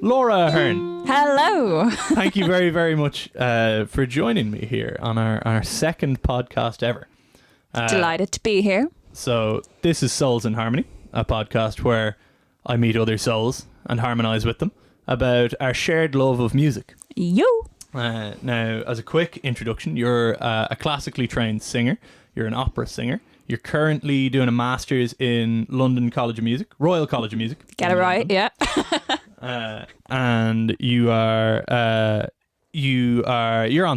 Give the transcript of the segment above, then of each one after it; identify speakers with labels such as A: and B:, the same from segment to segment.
A: Laura Aherne,
B: Hello.
A: thank you very, very much for joining me here on our second podcast ever.
B: Delighted to be here.
A: So this is Souls in Harmony, a podcast where I meet other souls and harmonise with them about our shared love of music.
B: You.
A: Now, as a quick introduction, you're a classically trained singer. You're an opera singer. You're currently doing a master's in London College of Music, Royal College of Music.
B: Get it right, yeah.
A: And you're on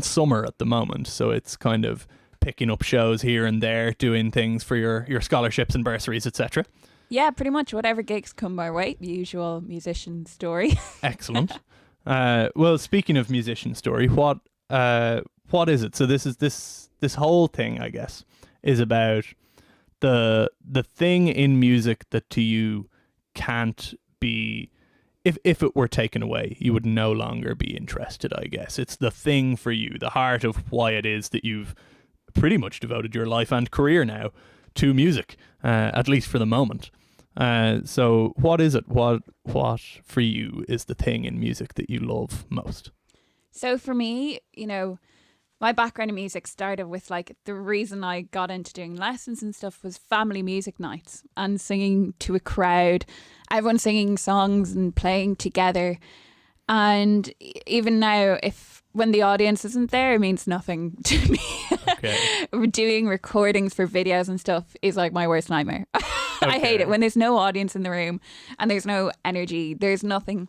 A: summer at the moment, so it's kind of picking up shows here and there, doing things for your scholarships and bursaries, etc.
B: Yeah, pretty much whatever gigs come my way. The usual musician story.
A: Excellent. Well, speaking of musician story, what is it? So this whole thing, I guess, is about the thing in music that to you can't be, if it were taken away, you would no longer be interested, I guess. It's the thing for you, the heart of why it is that you've pretty much devoted your life and career now to music, at least for the moment. So what is it? What for you is the thing in music that you love most?
B: So for me, my background in music started with the reason I got into doing lessons and stuff was family music nights and singing to a crowd, everyone singing songs and playing together. And even now, when the audience isn't there, it means nothing to me.
A: Okay.
B: Doing recordings for videos and stuff is my worst nightmare. I hate it when there's no audience in the room and there's no energy. There's nothing,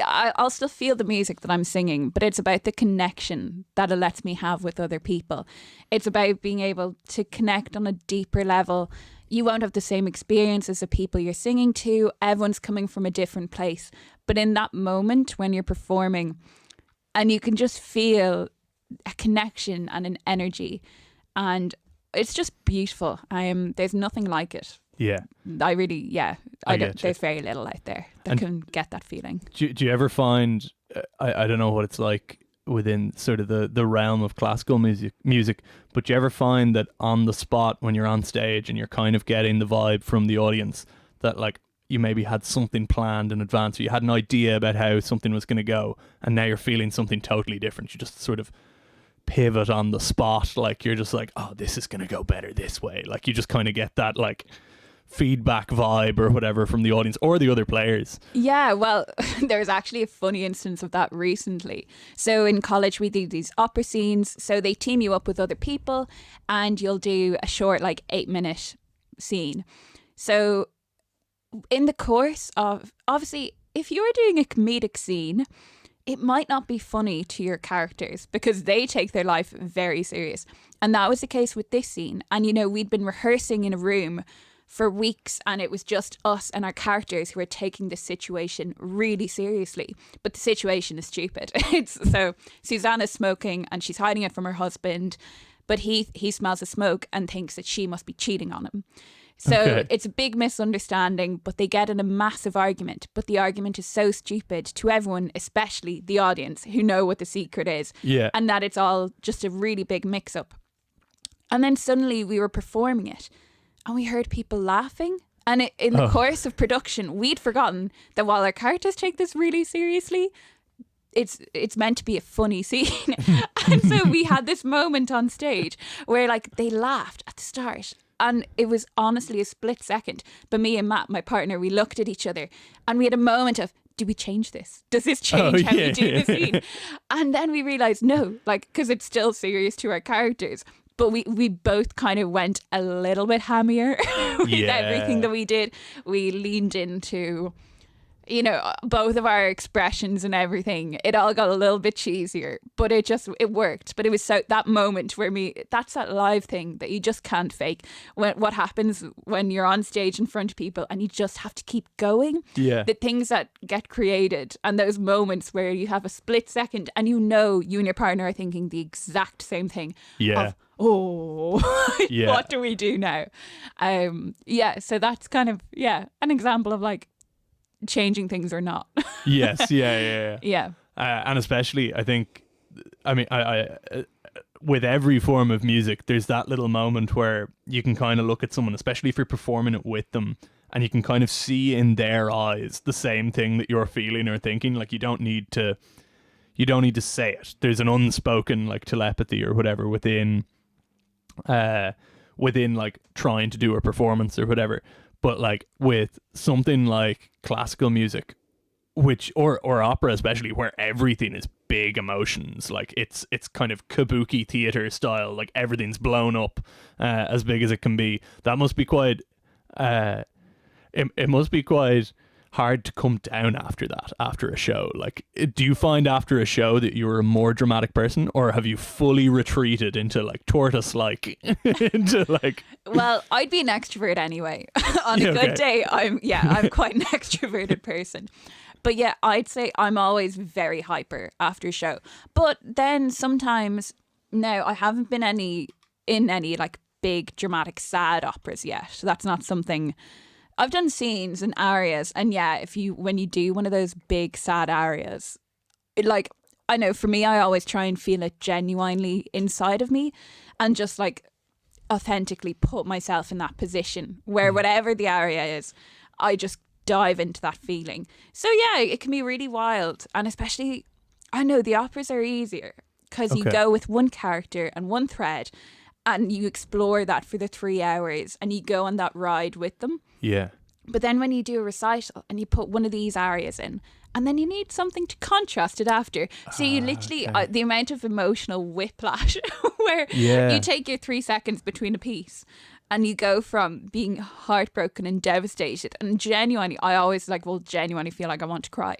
B: I'll still feel the music that I'm singing, but it's about the connection that it lets me have with other people. It's about being able to connect on a deeper level. You won't have the same experience as the people you're singing to. Everyone's coming from a different place. But in that moment when you're performing, and you can just feel a connection and an energy, and it's just beautiful. There's nothing like it.
A: Yeah.
B: There's very little out there that can get that feeling.
A: Do you ever find, I don't know what it's like within sort of the realm of classical music, but do you ever find that on the spot when you're on stage and you're kind of getting the vibe from the audience that you maybe had something planned in advance, or you had an idea about how something was going to go, and now you're feeling something totally different? You just sort of pivot on the spot, you're just oh, this is going to go better this way. You just kind of get that feedback vibe or whatever from the audience or the other players.
B: Yeah, well, there's actually a funny instance of that recently. So in college we do these opera scenes, so they team you up with other people and you'll do a short 8-minute scene. So in the course of, obviously, if you're doing a comedic scene, it might not be funny to your characters because they take their life very serious. And that was the case with this scene. And, we'd been rehearsing in a room for weeks and it was just us and our characters who were taking the situation really seriously. But the situation is stupid. So Susanna's smoking and she's hiding it from her husband, but he smells the smoke and thinks that she must be cheating on him. So It's a big misunderstanding, but they get in a massive argument. But the argument is so stupid to everyone, especially the audience who know what the secret is.
A: Yeah.
B: And that it's all just a really big mix up. And then suddenly we were performing it and we heard people laughing. And in the course of production, we'd forgotten that while our characters take this really seriously, it's meant to be a funny scene. And so we had this moment on stage where they laughed at the start. And it was honestly a split second. But me and Matt, my partner, we looked at each other and we had a moment of, do we change this? Does this change how we do the scene? And then we realised, no, because it's still serious to our characters. But we both kind of went a little bit hammier with everything that we did. We leaned into, both of our expressions and everything. It all got a little bit cheesier, but it worked. But it was that moment where that's that live thing that you just can't fake. What happens when you're on stage in front of people and you just have to keep going.
A: Yeah.
B: The things that get created and those moments where you have a split second and you and your partner are thinking the exact same thing.
A: Yeah.
B: What do we do now? So that's kind of, an example of changing things or not.
A: Yes, yeah.
B: Yeah.
A: And especially, I think, I with every form of music, there's that little moment where you can kind of look at someone, especially if you're performing it with them, and you can kind of see in their eyes the same thing that you're feeling or thinking. Like you don't need to say it. There's an unspoken like telepathy or whatever within like trying to do a performance or whatever. But like with something like classical music, which or opera especially, where everything is big emotions, like it's kind of kabuki theater style, like everything's blown up as big as it can be. That must be quite it must be quite hard to come down after that, after a show. Like, do you find after a show that you're a more dramatic person, or have you fully retreated into like tortoise like into like
B: Well, I'd be an extrovert anyway. On a good day, I'm quite an extroverted person. But yeah, I'd say I'm always very hyper after a show. But then sometimes, no, I haven't been in any like big dramatic sad operas yet. That's not something. I've done scenes and arias, and yeah, when you do one of those big sad arias, like, I know for me, I always try and feel it genuinely inside of me, and just like authentically put myself in that position where whatever the aria is, I just dive into that feeling. So yeah, it can be really wild, and especially, I know the operas are easier because you go with one character and one thread, and you explore that for the 3 hours, and you go on that ride with them.
A: Yeah.
B: But then when you do a recital and you put one of these arias in, and then you need something to contrast it after. So you literally, the amount of emotional whiplash where you take your 3 seconds between a piece and you go from being heartbroken and devastated, and genuinely, I always genuinely feel like I want to cry.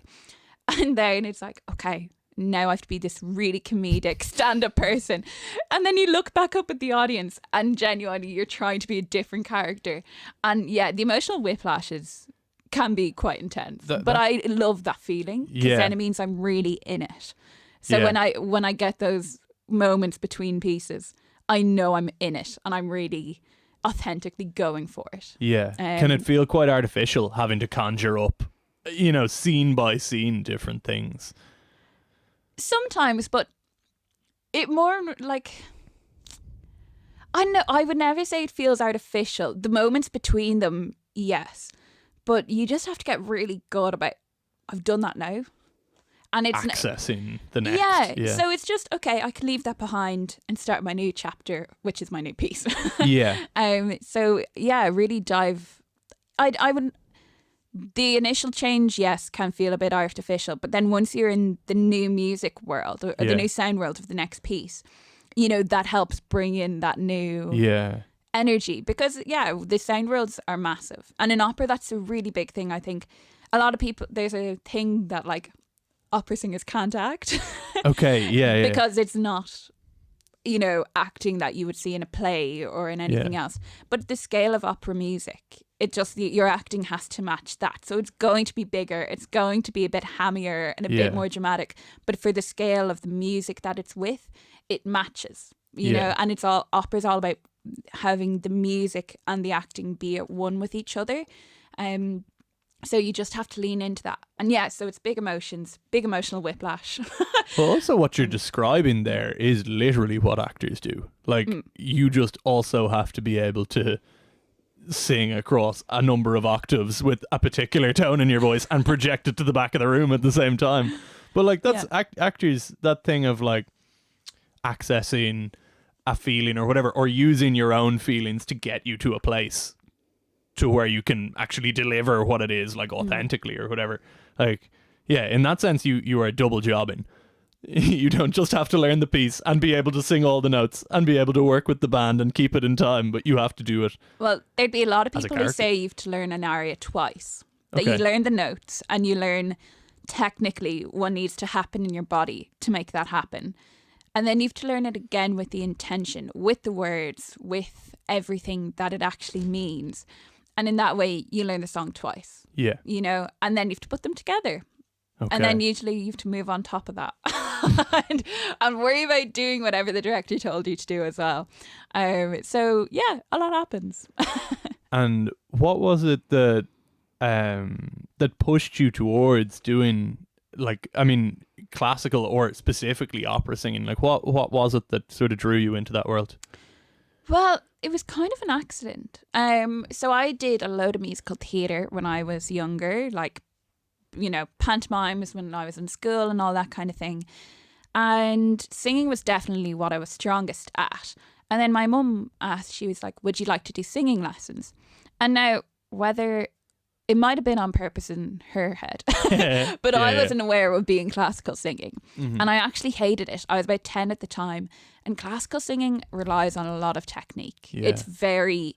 B: And then it's like, okay, now I have to be this really comedic stand-up person. And then you look back up at the audience and genuinely you're trying to be a different character. And yeah, the emotional whiplashes can be quite intense. But I love that feeling, because then it means I'm really in it. So when I get those moments between pieces, I know I'm in it and I'm really authentically going for it.
A: Yeah. Can it feel quite artificial having to conjure up, scene by scene different things?
B: Sometimes, but it more like, I know, I would never say it feels artificial. The moments between them, yes, but you just have to get really good about, I've done that now, and it's
A: accessing the next.
B: Yeah, so it's just, okay, I can leave that behind and start my new chapter, which is my new piece.
A: Yeah.
B: So yeah, really dive. I would. The initial change, yes, can feel a bit artificial, but then once you're in the new music world or the new sound world of the next piece, that helps bring in that new energy, because the sound worlds are massive, and in opera that's a really big thing. I think a lot of people, there's a thing that like opera singers can't act. Okay, because it's not acting that you would see in a play or in anything else, but the scale of opera music, it just, your acting has to match that. So it's going to be bigger, it's going to be a bit hammier and a bit more dramatic, but for the scale of the music that it's with, it matches, know, and it's all, opera's all about having the music and the acting be at one with each other. So you just have to lean into that. And so it's big emotions, big emotional whiplash.
A: Well, also what you're describing there is literally what actors do. Like, you just also have to be able to sing across a number of octaves with a particular tone in your voice and project it to the back of the room at the same time. But like, that's actors, that thing of like accessing a feeling or whatever, or using your own feelings to get you to a place to where you can actually deliver what it is, like authentically or whatever. Like, in that sense, you are double jobbing. You don't just have to learn the piece and be able to sing all the notes and be able to work with the band and keep it in time, but you have to do it.
B: Well, there'd be a lot of people who say you have to learn an aria twice. That you learn the notes and you learn technically what needs to happen in your body to make that happen. And then you have to learn it again with the intention, with the words, with everything that it actually means. And in that way, you learn the song twice. Yeah. And then you have to put them together. Okay. And then usually you have to move on top of that and worry about doing whatever the director told you to do as well. So yeah, a lot happens.
A: And what was it that that pushed you towards doing, like, I mean, classical or specifically opera singing? Like, what was it that sort of drew you into that world?
B: Well, it was kind of an accident. So I did a load of musical theatre when I was younger, like, you know, pantomimes when I was in school and all that kind of thing. And singing was definitely what I was strongest at. And then my mum asked, she was like, would you like to do singing lessons? And now, whether it might have been on purpose in her head, but I wasn't aware of being classical singing. And I actually hated it. I was about 10 at the time. And classical singing relies on a lot of technique.
A: Yeah.
B: It's very,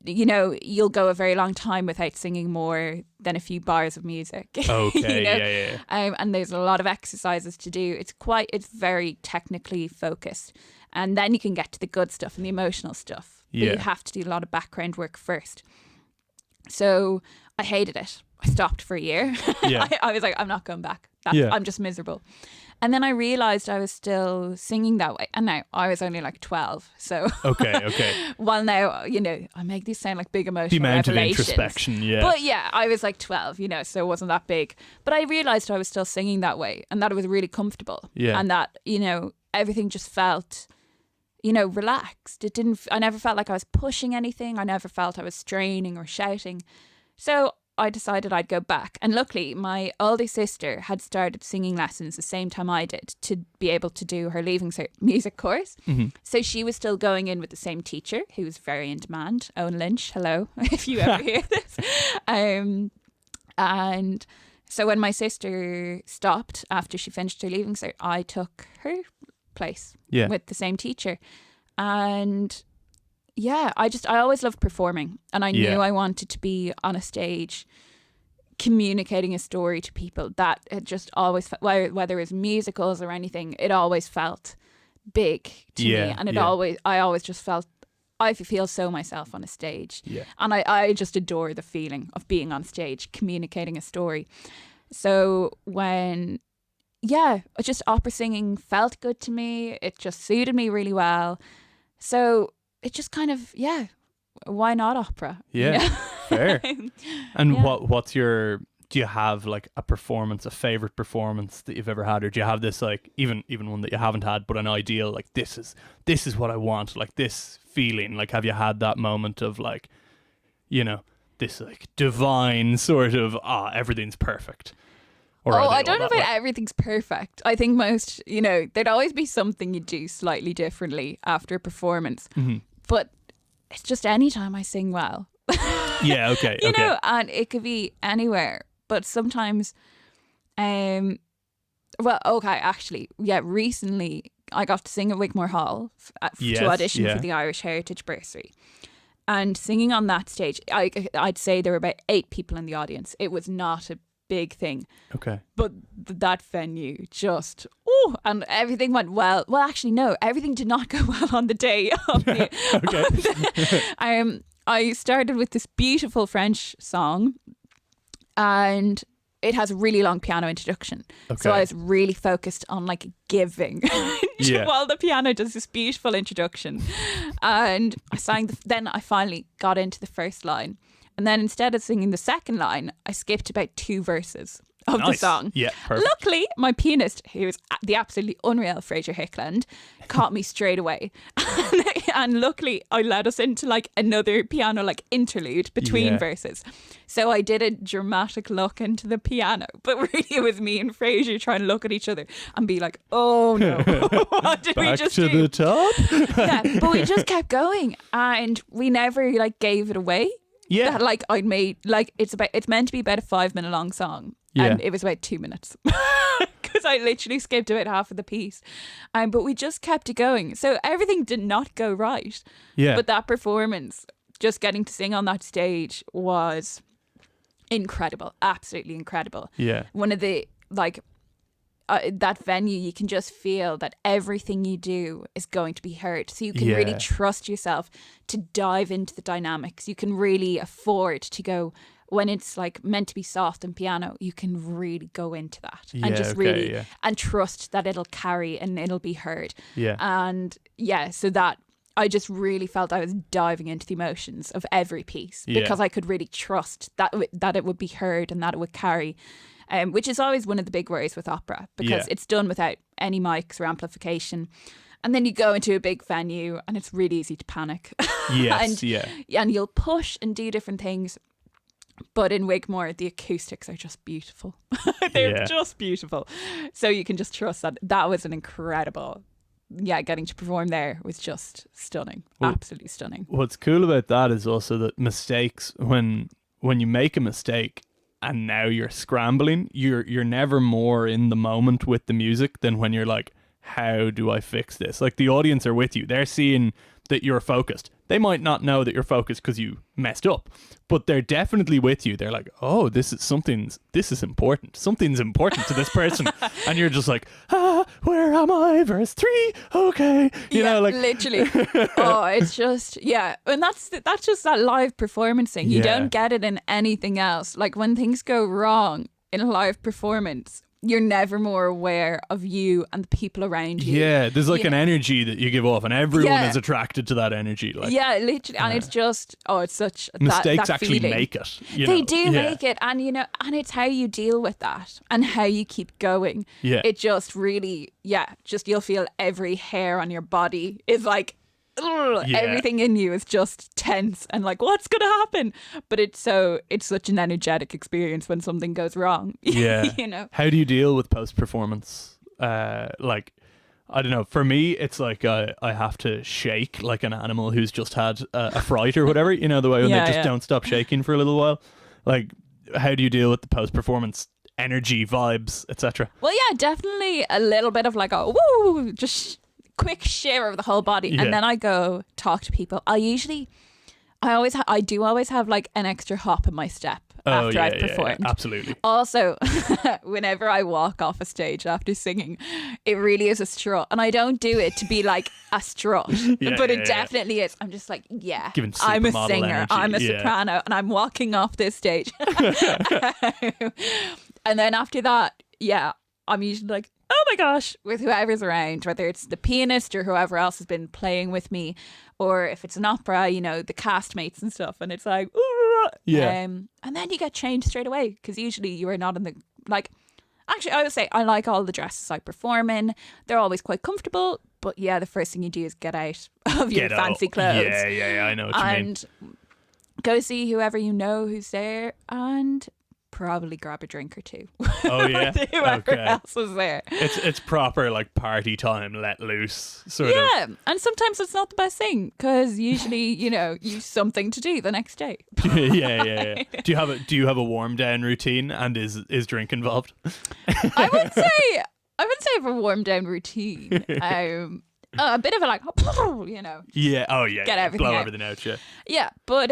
B: you know, you'll go a very long time without singing more than a few bars of music.
A: Okay,
B: you know?
A: yeah.
B: And there's a lot of exercises to do. It's very technically focused. And then you can get to the good stuff and the emotional stuff. But you have to do a lot of background work first. So I hated it. I stopped for a year.
A: Yeah.
B: I was like, I'm not going back. I'm just miserable. And then I realised I was still singing that way. And now I was only like 12. So
A: Okay.
B: while now, you know, I make these sound like big emotional
A: The amount of
B: revelations.
A: introspection, yeah.
B: But yeah, I was like 12, you know, so it wasn't that big. But I realised I was still singing that way and that it was really comfortable.
A: Yeah.
B: And that, you know, everything just felt, you know, relaxed. I never felt like I was pushing anything. I never felt I was straining or shouting. So I decided I'd go back. And luckily, my older sister had started singing lessons the same time I did to be able to do her leaving cert music course. So she was still going in with the same teacher, who was very in demand, Owen Lynch. Hello, if you ever hear this. And so when my sister stopped after she finished her leaving cert, I took her place with the same teacher. And yeah, I always loved performing, and I knew I wanted to be on a stage communicating a story to people. That had just always, whether it was musicals or anything, it always felt big to me. And I always just felt, I feel so myself on a stage. And I just adore the feeling of being on stage, communicating a story. So when, just opera singing felt good to me. It just suited me really well. So it just kind of, why not opera?
A: Yeah,
B: you know?
A: fair. And what's your, do you have like a performance, a favorite performance that you've ever had? Or do you have this like, even one that you haven't had, but an ideal, like this is what I want, like this feeling? Like, have you had that moment of like, you know, this like divine sort of, everything's perfect? Or
B: I don't know if everything's perfect. I think most, you know, there'd always be something you do slightly differently after a performance. But it's just any time I sing well.
A: Yeah, okay.
B: you know, and it could be anywhere. But sometimes, recently I got to sing at Wigmore Hall to audition for the Irish Heritage Bursary. And singing on that stage, I'd say there were about 8 people in the audience. It was not a big thing.
A: Okay.
B: But that venue just, and everything went well. Well, actually, no, everything did not go well on the day of the, I started with this beautiful French song, and it has a really long piano introduction. So I was really focused on like giving while the piano does this beautiful introduction. And I sang, then I finally got into the first line. And then instead of singing the second line, I skipped about 2 verses of the song.
A: Yeah, perfect.
B: Luckily, my pianist, who was the absolutely unreal Fraser Hickland, caught me straight away. And luckily, I led us into like another piano like interlude between verses. So I did a dramatic look into the piano, but really it was me and Fraser trying to look at each other and be like, oh no, what did we just do?
A: Back to the top?
B: Yeah, but we just kept going and we never like gave it away.
A: Yeah.
B: That like I'd made, like it's meant to be about a 5-minute long song. And it was about 2 minutes. Because I literally skipped about half of the piece. But we just kept it going. So everything did not go right.
A: Yeah.
B: But that performance, just getting to sing on that stage was incredible. Absolutely incredible.
A: Yeah.
B: One of the, like, that venue, you can just feel that everything you do is going to be heard. So you can really trust yourself to dive into the dynamics. You can really afford to go, when it's like meant to be soft and piano, you can really go into that and just really and trust that it'll carry and it'll be heard.
A: Yeah.
B: And so that I just really felt I was diving into the emotions of every piece because I could really trust that it would be heard and that it would carry. Which is always one of the big worries with opera because it's done without any mics or amplification. And then you go into a big venue and it's really easy to panic.
A: Yes,
B: And you'll push and do different things. But in Wigmore, the acoustics are just beautiful. They're just beautiful. So you can just trust that was an incredible, getting to perform there was just stunning. Absolutely stunning.
A: What's cool about that is also that mistakes, when you make a mistake and now you're scrambling, you're never more in the moment with the music than when you're like, how do I fix this? Like, the audience are with you. They're seeing that you're focused. They might not know that you're focused because you messed up, but they're definitely with you. They're like, oh, this is important. Something's important to this person. And you're just like, where am I? Verse 3. Okay. You know, like
B: literally. Oh, it's just, and that's just that live performance thing. You don't get it in anything else. Like, when things go wrong in a live performance, you're never more aware of you and the people around you.
A: Yeah, there's like an energy that you give off, and everyone is attracted to that energy. Like,
B: literally, and it's just, it's such
A: mistakes
B: that
A: actually
B: feeling.
A: make it.
B: They do make it, and and it's how you deal with that and how you keep going.
A: Yeah,
B: it just really, just you'll feel every hair on your body is like. Everything in you is just tense and like, what's gonna happen? But it's such an energetic experience when something goes wrong.
A: Yeah. How do you deal with post-performance? Like, I don't know, for me it's like I have to shake like an animal who's just had a fright or whatever, the way when they just don't stop shaking for a little while. Like, how do you deal with the post-performance energy, vibes, etc.?
B: Well, definitely a little bit of like a woo, just quick shiver of the whole body, and then I go talk to people. I do always have like an extra hop in my step after I've performed.
A: Yeah, absolutely.
B: Also, whenever I walk off a stage after singing, it really is a strut, and I don't do it to be like a strut, but it definitely is. I'm just like, I'm a singer,
A: energy.
B: I'm a soprano, and I'm walking off this stage. And then after that, I'm usually like, oh my gosh, with whoever's around, whether it's the pianist or whoever else has been playing with me, or if it's an opera, the castmates and stuff, and it's like, and then you get changed straight away, because usually you are not in the, like, actually I would say I like all the dresses I perform in. They're always quite comfortable, but the first thing you do is get out of your fancy clothes.
A: I know what you mean.
B: And go see whoever you know who's there, and probably grab a drink or two.
A: Oh yeah,
B: whoever else was there.
A: It's proper like party time, let loose sort of.
B: Yeah, and sometimes it's not the best thing, because usually you've something to do the next day.
A: yeah. Do you have a warm down routine, and is drink involved?
B: I wouldn't say I have a warm down routine. A bit of a like,
A: Yeah. Oh yeah.
B: Get everything
A: blow
B: out.
A: everything out. Yeah.
B: Yeah, but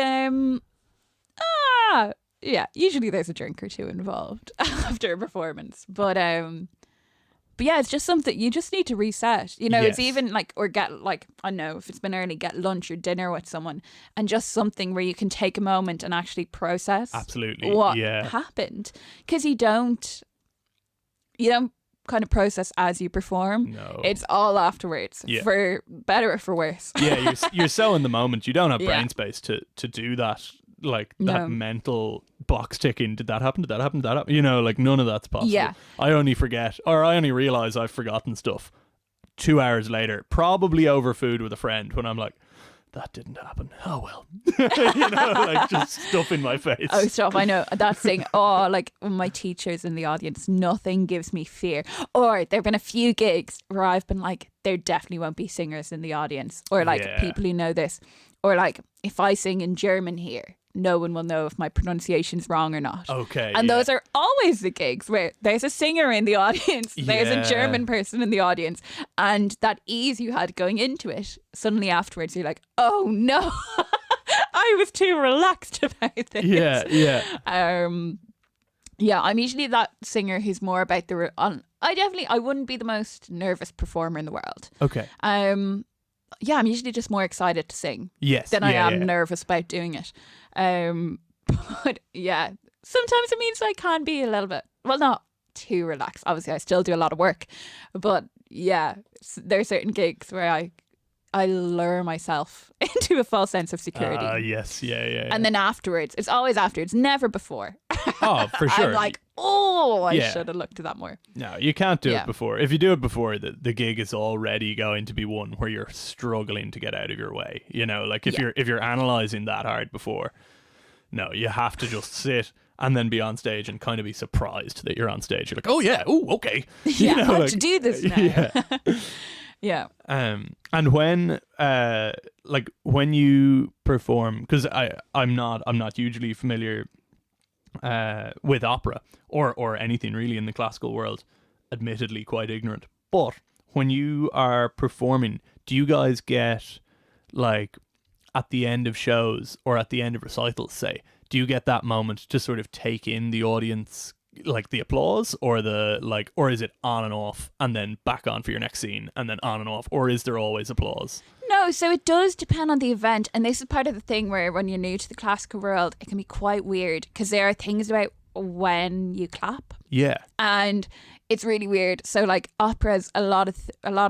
B: usually there's a drink or two involved after a performance. But it's just something you just need to reset. It's even like, or get like, I don't know, if it's been early, get lunch or dinner with someone, and just something where you can take a moment and actually process what happened. Because you don't kind of process as you perform.
A: No.
B: It's all afterwards, for better or for worse.
A: Yeah, you're so in the moment. You don't have brain space to do that. Like that mental box ticking. Did that happen? Did that happen? Did that happen? Like none of that's possible.
B: Yeah.
A: I only forget, or I only realize I've forgotten stuff 2 hours later, probably over food with a friend, when I'm like, that didn't happen. Oh well. Like just stuff in my face.
B: Oh, stop. I know that thing. Oh, like when my teachers in the audience, nothing gives me fear. Or there have been a few gigs where I've been like, there definitely won't be singers in the audience, or like people who know this, or like if I sing in German here, no one will know if my pronunciation's wrong or not.
A: Okay.
B: And those are always the gigs where there's a singer in the audience, there's a German person in the audience, and that ease you had going into it, suddenly afterwards you're like, oh no, I was too relaxed about this.
A: Yeah.
B: I'm usually that singer who's more about I wouldn't be the most nervous performer in the world.
A: Okay.
B: I'm usually just more excited to sing than I am nervous about doing it. But sometimes it means I can be a little bit, well, not too relaxed. Obviously, I still do a lot of work, but there are certain gigs where I lure myself into a false sense of security.
A: Yes, yeah.
B: And then afterwards, it's always afterwards, never before.
A: Oh, for sure.
B: I'm like, oh, I
A: Yeah.
B: should have looked at that more.
A: No, you can't do
B: Yeah.
A: it before. If you do it before, the gig is already going to be one where you're struggling to get out of your way. You know, like if you're analyzing that hard before, no, you have to just sit and then be on stage and kind of be surprised that you're on stage. You're like, oh yeah, oh okay.
B: Yeah,
A: You
B: I
A: know,
B: have
A: like,
B: to do this now.
A: Yeah.
B: Yeah.
A: And when when you perform, because I'm not hugely familiar with opera or anything really in the classical world, admittedly quite ignorant. But when you are performing, do you guys get like at the end of shows or at the end of recitals, say, do you get that moment to sort of take in the audience, like the applause, or or is it on and off and then back on for your next scene and then on and off, or is there always applause?
B: No, so it does depend on the event. And this is part of the thing where when you're new to the classical world, it can be quite weird because there are things about when you clap.
A: Yeah.
B: And it's really weird. So like operas, a lot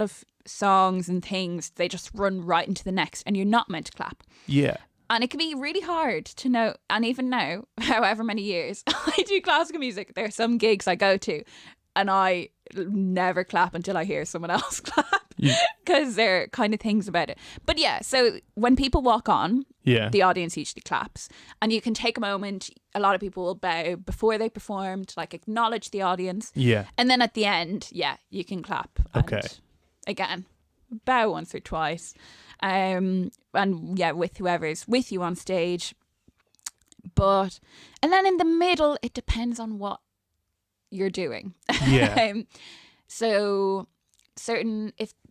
B: of songs and things, they just run right into the next and you're not meant to clap.
A: Yeah.
B: And it can be really hard to know. And even now, however many years I do classical music, there are some gigs I go to and I never clap until I hear someone else clap because there are kind of things about it. But yeah, so when people walk on, the audience usually claps, and you can take a moment. A lot of people will bow before they perform to like acknowledge the audience.
A: Yeah.
B: And then at the end, you can clap.
A: Okay.
B: And again, bow once or twice. And with whoever's with you on stage. And then in the middle, it depends on what you're doing.
A: Yeah.
B: So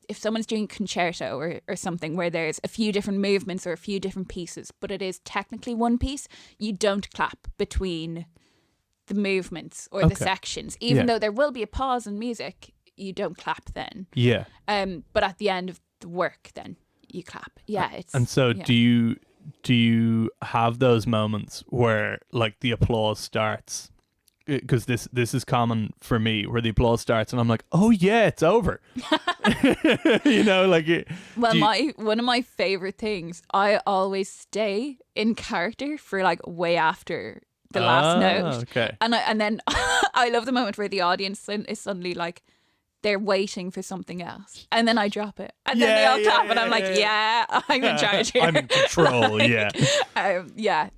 B: if someone's doing concerto or something where there's a few different movements or a few different pieces, but it is technically one piece, you don't clap between the movements or the sections. Even though there will be a pause in music, you don't clap then.
A: Yeah.
B: But at the end of the work, then you clap. Yeah.
A: And so do you have those moments where like the applause starts? Because this is common for me, where the applause starts and I'm like, oh yeah, it's over. You know, like.
B: One of my favorite things, I always stay in character for like way after the last note.
A: Okay.
B: And then I love the moment where the audience is suddenly like, they're waiting for something else, and then I drop it, and then they all clap, and I'm like, I'm in charge here.
A: I'm in control.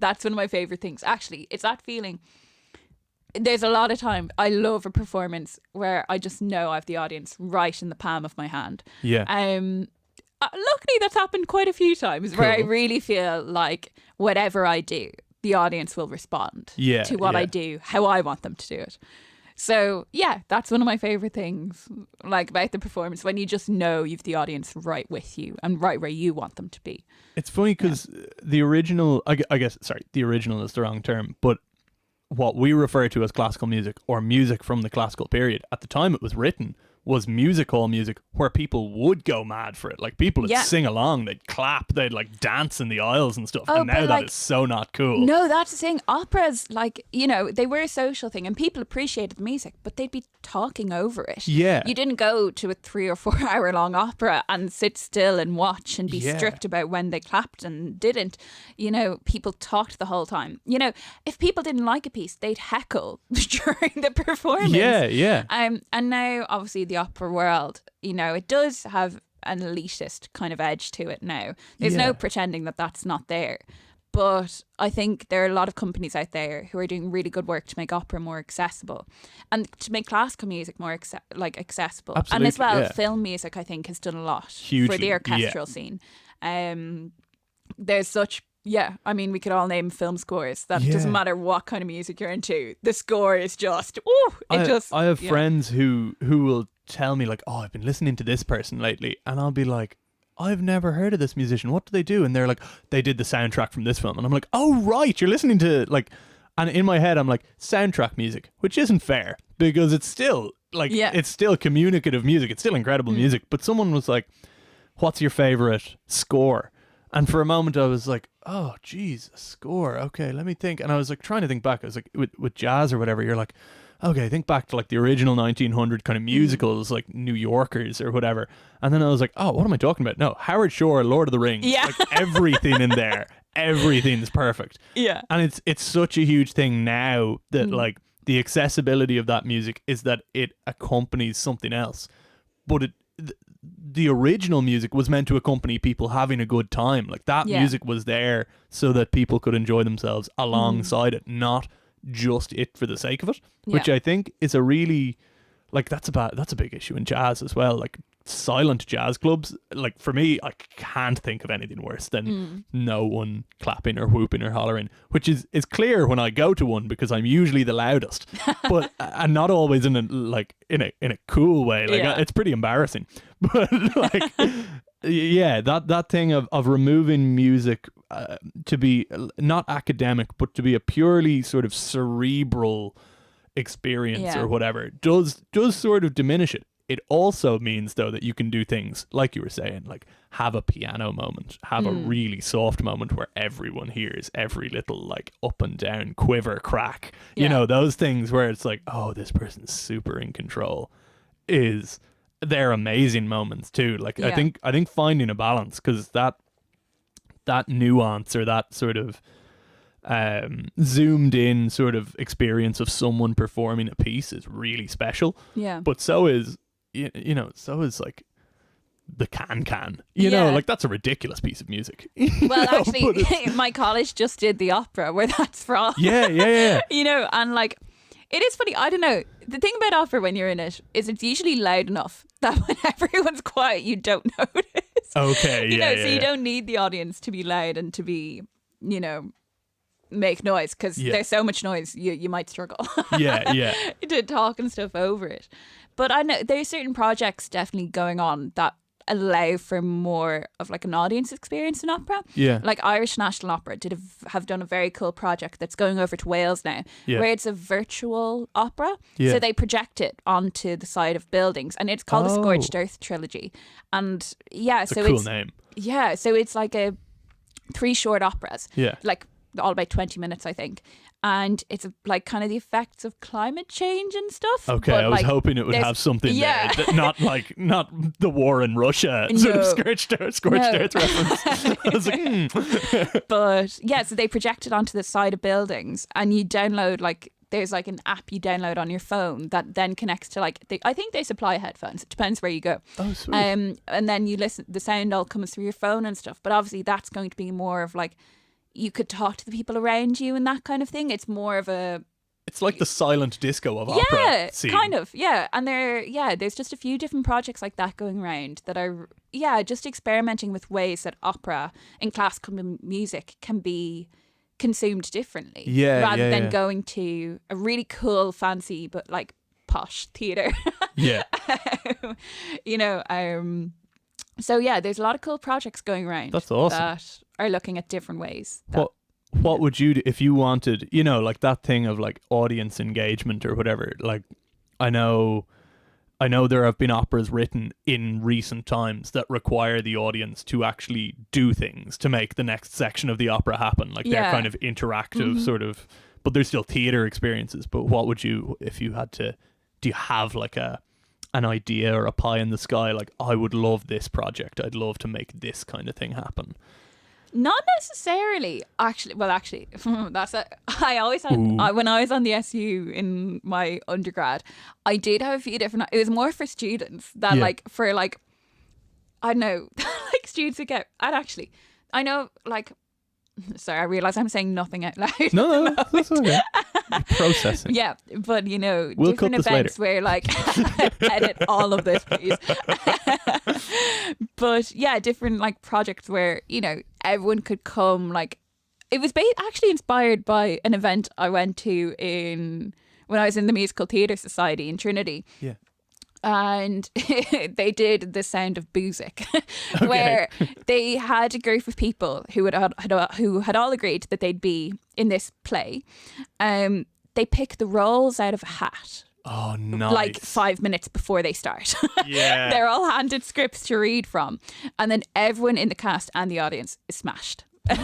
B: That's one of my favorite things. Actually, it's that feeling. There's a lot of time I love a performance where I just know I have the audience right in the palm of my hand.
A: Yeah.
B: Luckily, that's happened quite a few times where I really feel like whatever I do, the audience will respond to what I do, how I want them to do it. So that's one of my favorite things, like about the performance, when you just know you've the audience right with you and right where you want them to be.
A: It's funny because the original, I guess, the original is the wrong term, but what we refer to as classical music or music from the classical period, at the time it was written, was music hall music where people would go mad for it. Like people would sing along, they'd clap, they'd like dance in the aisles and stuff. And now that is so not cool.
B: No, that's the thing. Operas, like, you know, they were a social thing and people appreciated the music, but they'd be talking over it.
A: Yeah.
B: You didn't go to a 3 or 4 hour long opera and sit still and watch and be strict about when they clapped and didn't. You know, people talked the whole time. You know, if people didn't like a piece, they'd heckle during the performance.
A: Yeah.
B: And now, obviously, the opera world, you know, it does have an elitist kind of edge to it now. There's no pretending that that's not there. But I think there are a lot of companies out there who are doing really good work to make opera more accessible and to make classical music more accessible.
A: Absolutely,
B: and as well, film music, I think, has done a lot for the orchestral scene. There's such... I mean, we could all name film scores. That doesn't matter what kind of music you're into. The score is just,
A: I have friends who will tell me like, oh, I've been listening to this person lately, and I'll be like, I've never heard of this musician. What do they do? And they're like, they did the soundtrack from this film, and I'm like, oh right, you're listening to like, and in my head I'm like, soundtrack music, which isn't fair because it's still like, it's still communicative music, it's still incredible music. But someone was like, what's your favorite score? And for a moment I was like, oh, geez, a score. Okay, let me think. And I was like trying to think back. I was like, with jazz or whatever, you're like, okay, think back to like the original 1900 kind of musicals, like New Yorkers or whatever. And then I was like, oh, what am I talking about? No, Howard Shore, Lord of the Rings.
B: Yeah.
A: Like everything in there. everything's perfect.
B: Yeah.
A: And it's such a huge thing now that like the accessibility of that music is that it accompanies something else. But the original music was meant to accompany people having a good time. Like that music was there so that people could enjoy themselves alongside it, not just it for the sake of it, which I think is a really, like, that's a big issue in jazz as well. Like silent jazz clubs, like for me, I can't think of anything worse than no one clapping or whooping or hollering, which is clear when I go to one because I'm usually the loudest, but and not always in a cool way. Like it's pretty embarrassing, but like that thing of removing music to be not academic but to be a purely sort of cerebral experience or whatever does sort of diminish it. It also means, though, that you can do things like you were saying, like have a piano moment, have a really soft moment where everyone hears every little like up and down quiver crack. You know, those things where it's like, oh, this person's super in control. They're amazing moments too. Like I think finding a balance, because that nuance or that sort of zoomed in sort of experience of someone performing a piece is really special. Yeah. But so is so is like the can. You know, like that's a ridiculous piece of music.
B: Well, actually, my college just did the opera where that's from.
A: Yeah.
B: You know, and like it is funny. I don't know. The thing about opera when you're in it is it's usually loud enough that when everyone's quiet, you don't notice.
A: Okay.
B: So you don't need the audience to be loud and to be, make noise, because there's so much noise you might struggle to talk and stuff over it. But I know there's certain projects definitely going on that allow for more of like an audience experience in opera. Like Irish National Opera have done a very cool project that's going over to Wales now, where it's a virtual opera. So they project it onto the side of buildings, and it's called the Scorched Earth Trilogy. And
A: it's a cool name.
B: So it's like 3 short operas, like all about 20 minutes, I think. And it's like kind of the effects of climate change and stuff.
A: Okay, I was hoping it would have something there, not the war in Russia sort of scorched earth reference. I was like,
B: But so they project it onto the side of buildings, and you download there's like an app you download on your phone that then connects to I think they supply headphones. It depends where you go.
A: Oh, sweet.
B: And then you listen, the sound all comes through your phone and stuff. But obviously that's going to be more of like, you could talk to the people around you and that kind of thing. It's more of
A: it's like the silent disco of opera scene.
B: Kind of, and there's just a few different projects like that going around that are just experimenting with ways that opera and classical music can be consumed differently, rather than going to a really cool, fancy but like posh theater. So there's a lot of cool projects going around.
A: That's awesome.
B: That are looking at different ways.
A: What would you do if you wanted, like that thing of like audience engagement or whatever? Like, I know there have been operas written in recent times that require the audience to actually do things to make the next section of the opera happen. Like they're kind of interactive sort of, but they're still theater experiences. But what would you, if you had to, do you have like an idea or a pie in the sky? Like, I would love this project. I'd love to make this kind of thing happen.
B: Not necessarily, actually. Well, actually, that's it. I always had when I was on the SU in my undergrad, I did have a few different. It was more for students that I don't know, like students who get. And actually, I know like. Sorry, I realise I'm saying nothing out loud.
A: No, that's okay. Processing.
B: Yeah, but
A: we'll
B: different events where edit all of this, please. But different projects where everyone could come. It was actually inspired by an event I went to when I was in the Musical Theatre Society in Trinity.
A: Yeah.
B: And they did The Sound of Boozek, where they had a group of people who had all agreed that they'd be in this play. They pick the roles out of a hat.
A: Oh, nice.
B: Like 5 minutes before they start.
A: Yeah.
B: They're all handed scripts to read from. And then everyone in the cast and the audience is smashed. And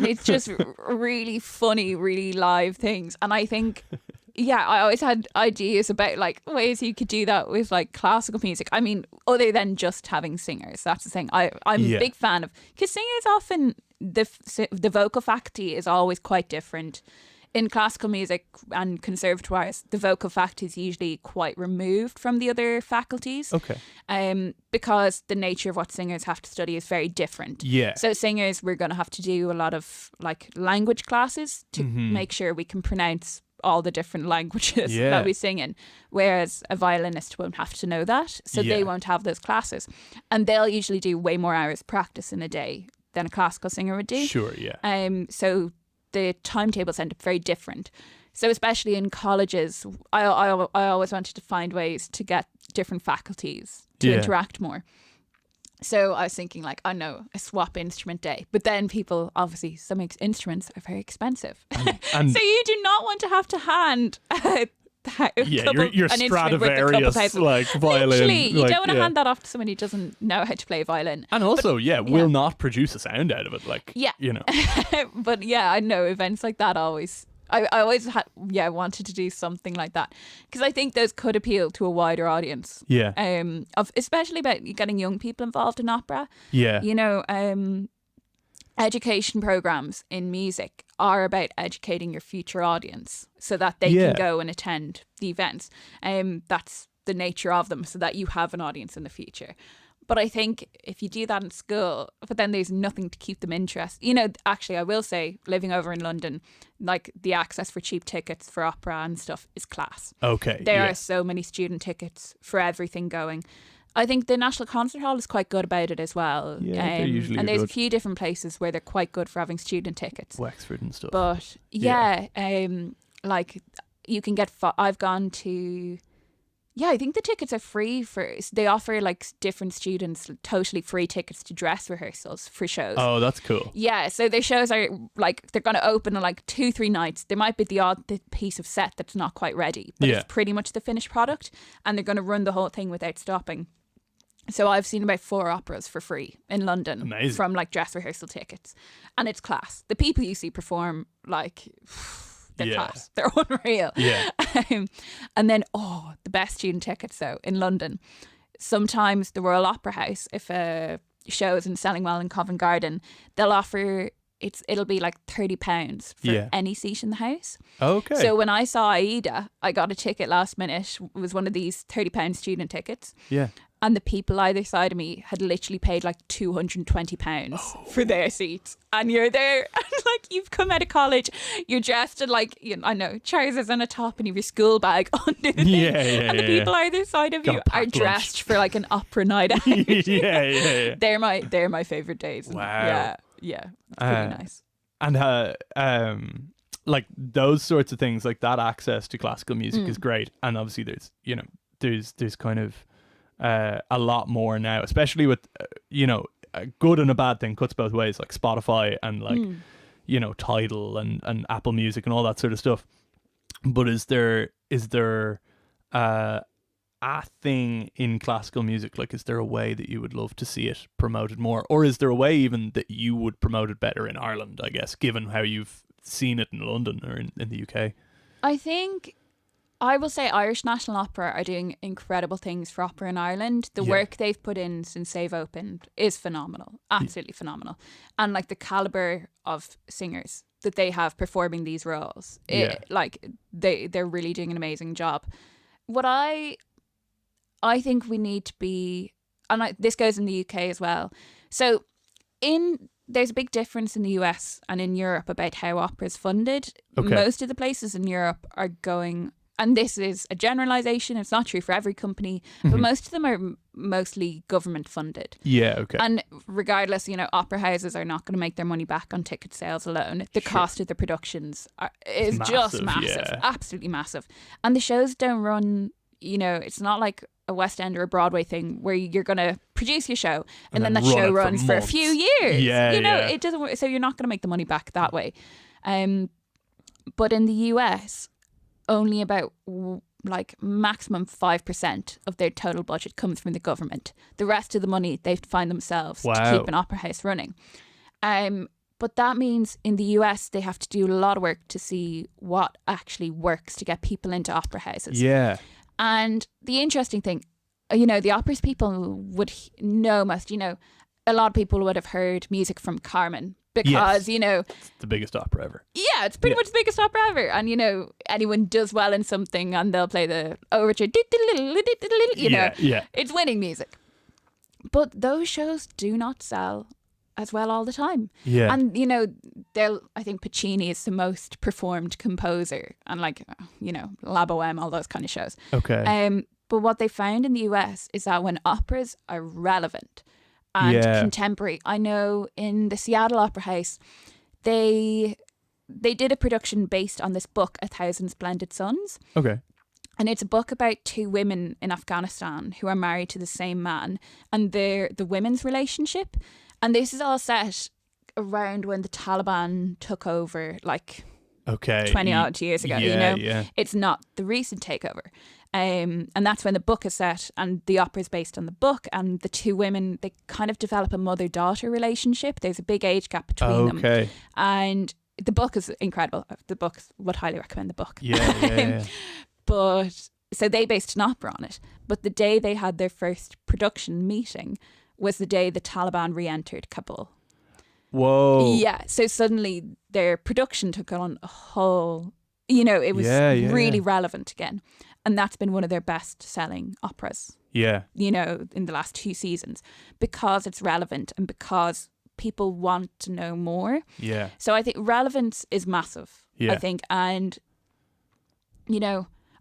B: it's just really funny, really live things. And I think I always had ideas about like ways you could do that with like classical music. I mean, other than just having singers. That's the thing. I'm a big fan of, because singers often the vocal faculty is always quite different. In classical music and conservatoires, the vocal faculty is usually quite removed from the other faculties.
A: Okay.
B: Because the nature of what singers have to study is very different.
A: Yeah.
B: So singers, we're going to have to do a lot of like language classes to make sure we can pronounce all the different languages that we sing in, whereas a violinist won't have to know that, so they won't have those classes, and they'll usually do way more hours practice in a day than a classical singer would do.
A: Sure, yeah.
B: So the timetables end up very different. So especially in colleges, I always wanted to find ways to get different faculties to interact more. So I was thinking like, oh no, a swap instrument day. But then people, obviously, some instruments are very expensive.
A: And
B: so you do not want to have to hand
A: your Stradivarius like violin.
B: Literally, you
A: like,
B: don't want to hand that off to someone who doesn't know how to play violin.
A: And also, will not produce a sound out of it. Like, you know.
B: But yeah, I know events like that always... I always wanted to do something like that, because I think those could appeal to a wider audience.
A: Yeah.
B: Especially about getting young people involved in opera.
A: Yeah.
B: You know, education programs in music are about educating your future audience so that they can go and attend the events. That's the nature of them, so that you have an audience in the future. But I think if you do that in school, but then there's nothing to keep them interested. You know, actually, I will say, living over in London, like the access for cheap tickets for opera and stuff is class.
A: Okay.
B: There are so many student tickets for everything going. I think the National Concert Hall is quite good about it as well.
A: Yeah, they usually
B: and there's
A: good.
B: a few different places where they're quite good for having student tickets.
A: Wexford and stuff.
B: But like you can get. I've gone to. Yeah, I think the tickets are free they offer like different students totally free tickets to dress rehearsals for shows.
A: Oh, that's cool.
B: Yeah, so their shows are like, they're going to open in like 2-3 nights. There might be the odd piece of set that's not quite ready, but it's pretty much the finished product, and they're going to run the whole thing without stopping. So I've seen about 4 operas for free in London.
A: Amazing.
B: From like dress rehearsal tickets, and it's class. The people you see perform, like... They're class. They're unreal.
A: Yeah.
B: And then, the best student tickets though in London. Sometimes the Royal Opera House, if a show isn't selling well in Covent Garden, they'll offer it'll be like £30 for any seat in the house.
A: Okay.
B: So when I saw Aida, I got a ticket last minute. It was one of these £30 student tickets.
A: Yeah.
B: And the people either side of me had literally paid like £220 for their seats. And you're there, and like you've come out of college, you're dressed in like, I know, trousers and a top, and you've your school bag under the thing. And the people either side of you are dressed for like an opera night out.
A: Yeah.
B: They're my favourite days.
A: Wow.
B: Yeah. Pretty nice.
A: And like those sorts of things, like that access to classical music is great. And obviously there's kind of a lot more now, especially with a good and a bad thing, cuts both ways, like Spotify and like Tidal and Apple Music and all that sort of stuff. But is there a thing in classical music, like is there a way that you would love to see it promoted more, or is there a way even that you would promote it better in Ireland, I guess, given how you've seen it in London or in the UK?
B: I think I will say Irish National Opera are doing incredible things for opera in Ireland. The work they've put in since they've opened is phenomenal. Absolutely phenomenal. And like the caliber of singers that they have performing these roles, they're really doing an amazing job. What I think we need to be, and this goes in the UK as well. So there's a big difference in the US and in Europe about how opera is funded.
A: Okay.
B: Most of the places in Europe are going, and this is a generalization, it's not true for every company, but most of them are mostly government funded.
A: Yeah, okay.
B: And regardless, opera houses are not going to make their money back on ticket sales alone. The cost of the productions is just massive, absolutely massive. And the shows don't run, it's not like a West End or a Broadway thing where you're going to produce your show and then that show runs for a few years. It doesn't work, so you're not going to make the money back that way. But in the US, only about like maximum 5% of their total budget comes from the government. The rest of the money they find themselves to keep an opera house running. But that means in the US, they have to do a lot of work to see what actually works to get people into opera houses.
A: Yeah.
B: And the interesting thing, the operas people would know most, a lot of people would have heard music from Carmen because,
A: It's the biggest opera ever.
B: Yeah, it's pretty much the biggest opera ever. And, anyone does well in something and they'll play the overture, it's winning music. But those shows do not sell as well all the time.
A: Yeah.
B: And, I think Puccini is the most performed composer and La Boheme, all those kind of shows.
A: Okay.
B: But what they found in the US is that when operas are relevant and contemporary, I know in the Seattle Opera House, they did a production based on this book, A Thousand Splendid Suns.
A: Okay.
B: And it's a book about two women in Afghanistan who are married to the same man and the women's relationship. And this is all set around when the Taliban took over, 20 odd years ago.
A: Yeah.
B: It's not the recent takeover. And that's when the book is set, and the opera is based on the book. And the two women, they kind of develop a mother-daughter relationship. There's a big age gap between them.
A: Okay.
B: And the book is incredible. The book, would highly recommend the book.
A: Yeah.
B: But so they based an opera on it. But the day they had their first production meeting was the day the Taliban re-entered Kabul.
A: Whoa.
B: Yeah. So suddenly their production took on a whole, it was really relevant again. And that's been one of their best selling operas.
A: Yeah.
B: In the last 2 seasons, because it's relevant and because people want to know more.
A: Yeah.
B: So I think relevance is massive.
A: Yeah.
B: I think. And,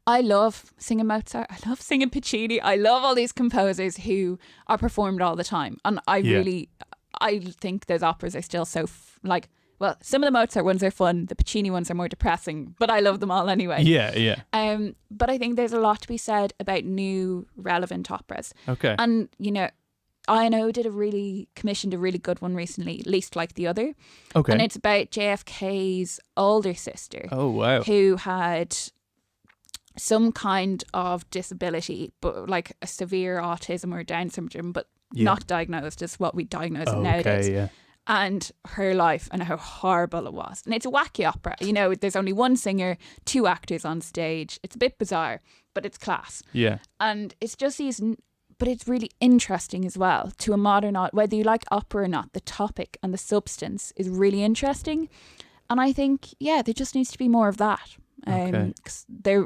B: I love singing Mozart. I love singing Puccini. I love all these composers who are performed all the time. And I think those operas are still so, some of the Mozart ones are fun. The Puccini ones are more depressing, but I love them all anyway.
A: Yeah.
B: But I think there's a lot to be said about new relevant operas.
A: Okay.
B: And, I.N.O. commissioned a really good one recently, Least Like the Other.
A: Okay.
B: And it's about JFK's older sister.
A: Oh, wow.
B: Who had some kind of disability, but a severe autism or Down syndrome, but not diagnosed as what we diagnose it nowadays.
A: Yeah.
B: And her life and how horrible it was. And it's a wacky opera. There's only one singer, 2 actors on stage. It's a bit bizarre, but it's class.
A: Yeah.
B: And it's just but it's really interesting as well to a modern, whether you like opera or not, the topic and the substance is really interesting. And I think, there just needs to be more of that.
A: Okay.
B: They're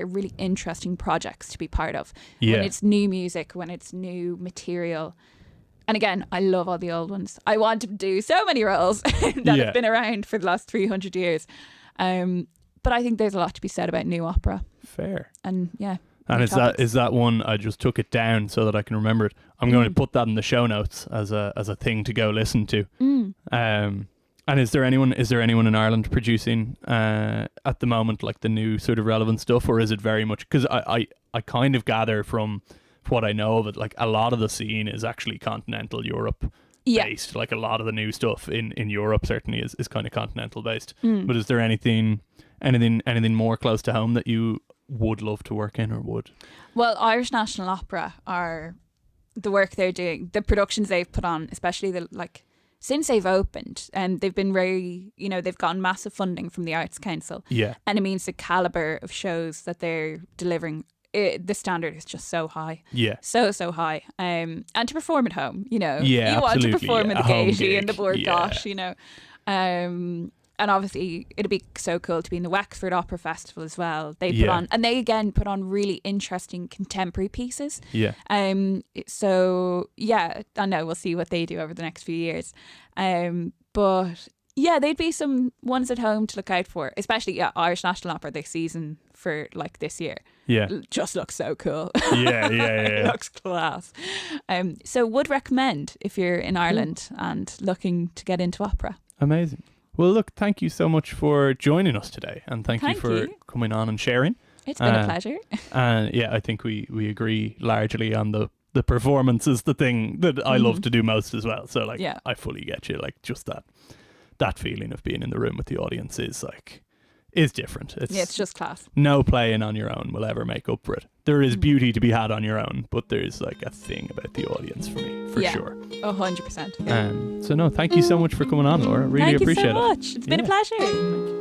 B: really interesting projects to be part of.
A: Yeah.
B: When it's new music, when it's new material. And again, I love all the old ones. I want to do so many roles that have been around for the last 300 years. But I think there's a lot to be said about new opera.
A: Fair.
B: And
A: And is that one? I just took it down so that I can remember it. I'm going to put that in the show notes as a thing to go listen to. And is there anyone in Ireland producing at the moment the new sort of relevant stuff, or is it very much because I kind of gather from what I know of it, a lot of the scene is actually continental Europe based. A lot of the new stuff in Europe certainly is kind of continental based. But is there anything more close to home that you would love to work in or would?
B: Well, Irish National Opera are the work they're doing, the productions they've put on, especially since they've opened, and they've been very, they've gotten massive funding from the Arts Council. Yeah. And it means the calibre of shows that they're delivering, the standard is just so high. Yeah. So high. And to perform at home, you want to perform in the Gaiety and the Borgosh, and obviously it'd be so cool to be in the Wexford Opera Festival as well. They put on, and they again put on really interesting contemporary pieces. Yeah. So I know we'll see what they do over the next few years. But they'd be some ones at home to look out for, especially Irish National Opera. Their season for this year. Yeah. Just looks so cool. Yeah. It looks class. So would recommend if you're in Ireland and looking to get into opera.
A: Amazing. Well, look, thank you so much for joining us today, and thank you for coming on and sharing.
B: It's been a pleasure.
A: And I think we agree largely on the performance is the thing that I love to do most as well. So I fully get you. Just that feeling of being in the room with the audience is different.
B: It's just class.
A: No playing on your own will ever make up for it. There is beauty to be had on your own, but there's a thing about the audience for me. for
B: Yeah.
A: sure.
B: 100%.
A: So no, thank you so much for coming on, Laura. Really
B: Thank
A: appreciate
B: you so
A: it.
B: much. It's been a
A: Yeah.
B: pleasure.
A: Thank you.